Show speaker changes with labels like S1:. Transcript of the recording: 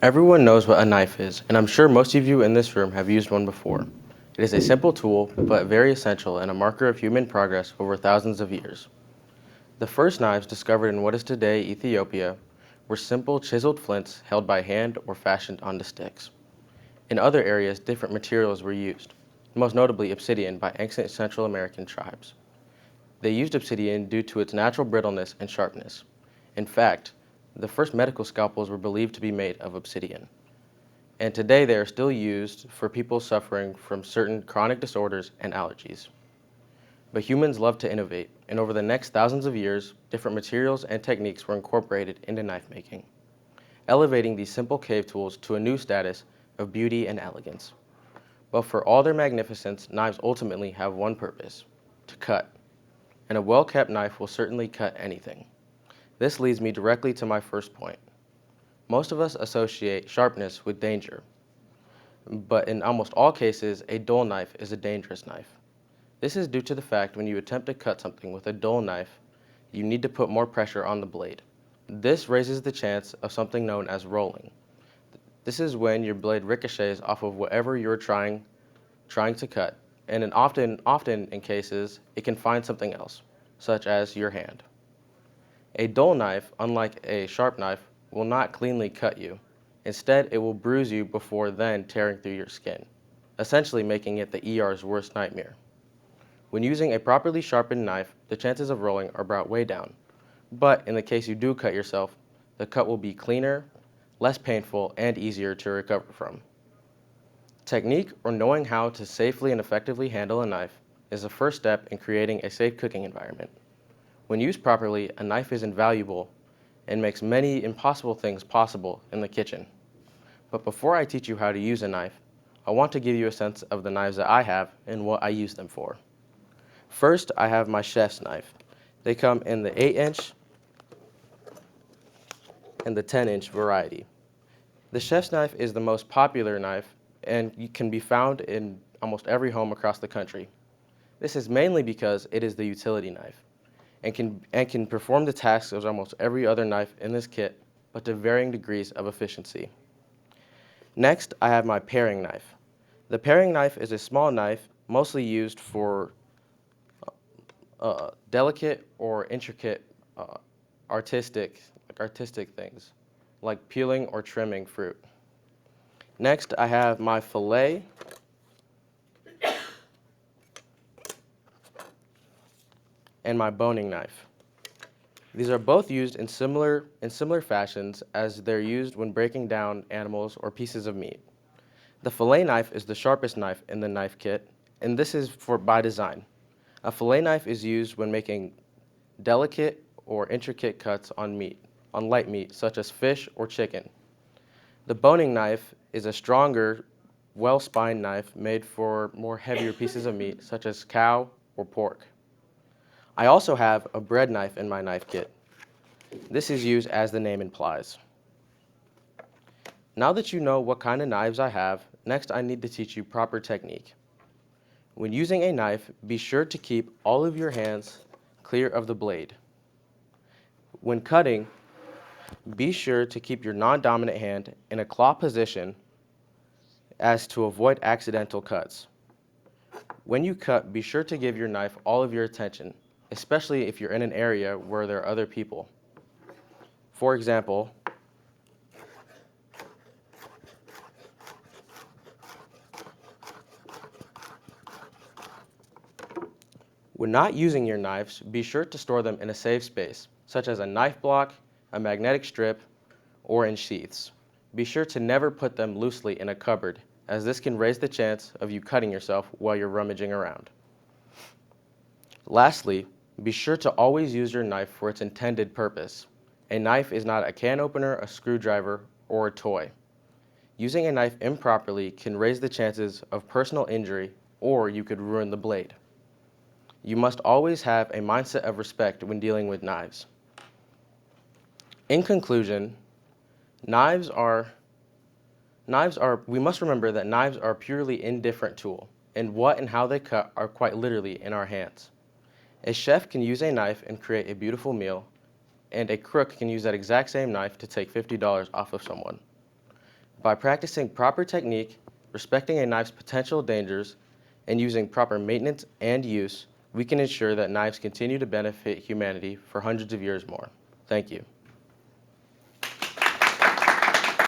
S1: Everyone knows what a knife is, and I'm sure most of you in this room have used one before. It is a simple tool, but very essential and a marker of human progress over thousands of years. The first knives discovered in what is today Ethiopia were simple chiseled flints held by hand or fashioned onto sticks. In other areas, different materials were used, most notably obsidian by ancient Central American tribes. They used obsidian due to its natural brittleness and sharpness. In fact, the first medical scalpels were believed to be made of obsidian. And today they are still used for people suffering from certain chronic disorders and allergies. But humans love to innovate, and over the next thousands of years, different materials and techniques were incorporated into knife making, elevating these simple cave tools to a new status of beauty and elegance. But for all their magnificence, knives ultimately have one purpose: to cut. And a well-kept knife will certainly cut anything. This leads me directly to my first point. Most of us associate sharpness with danger, but in almost all cases, a dull knife is a dangerous knife. This is due to the fact when you attempt to cut something with a dull knife, you need to put more pressure on the blade. This raises the chance of something known as rolling. This is when your blade ricochets off of whatever you're trying to cut, and often in cases, it can find something else, such as your hand. A dull knife, unlike a sharp knife, will not cleanly cut you. Instead, it will bruise you before then tearing through your skin, essentially making it the ER's worst nightmare. When using a properly sharpened knife, the chances of rolling are brought way down. But in the case you do cut yourself, the cut will be cleaner, less painful, and easier to recover from. Technique, or knowing how to safely and effectively handle a knife, is the first step in creating a safe cooking environment. When used properly, a knife is invaluable and makes many impossible things possible in the kitchen. But before I teach you how to use a knife, I want to give you a sense of the knives that I have and what I use them for. First, I have my chef's knife. They come in the 8-inch and the 10-inch variety. The chef's knife is the most popular knife and can be found in almost every home across the country. This is mainly because it is the utility knife and can perform the tasks of almost every other knife in this kit, but to varying degrees of efficiency. Next, I have my paring knife. The paring knife is a small knife mostly used for delicate or intricate artistic things, like peeling or trimming fruit. Next, I have my fillet and my boning knife. These are both used in similar fashions as they're used when breaking down animals or pieces of meat. The fillet knife is the sharpest knife in the knife kit, and this is by design. A fillet knife is used when making delicate or intricate cuts on light meat, such as fish or chicken. The boning knife is a stronger, well-spined knife made for more heavier pieces of meat, such as cow or pork. I also have a bread knife in my knife kit. This is used as the name implies. Now that you know what kind of knives I have, next I need to teach you proper technique. When using a knife, be sure to keep all of your hands clear of the blade. When cutting, be sure to keep your non-dominant hand in a claw position as to avoid accidental cuts. When you cut, be sure to give your knife all of your attention, especially if you're in an area where there are other people. For example, when not using your knives, be sure to store them in a safe space, such as a knife block, a magnetic strip, or in sheaths. Be sure to never put them loosely in a cupboard, as this can raise the chance of you cutting yourself while you're rummaging around. Lastly, be sure to always use your knife for its intended purpose. A knife is not a can opener, a screwdriver, or a toy. Using a knife improperly can raise the chances of personal injury, or you could ruin the blade. You must always have a mindset of respect when dealing with knives. In conclusion, we must remember that knives are a purely indifferent tool, and what and how they cut are quite literally in our hands. A chef can use a knife and create a beautiful meal, and a crook can use that exact same knife to take $50 off of someone. By practicing proper technique, respecting a knife's potential dangers, and using proper maintenance and use, we can ensure that knives continue to benefit humanity for hundreds of years more. Thank you.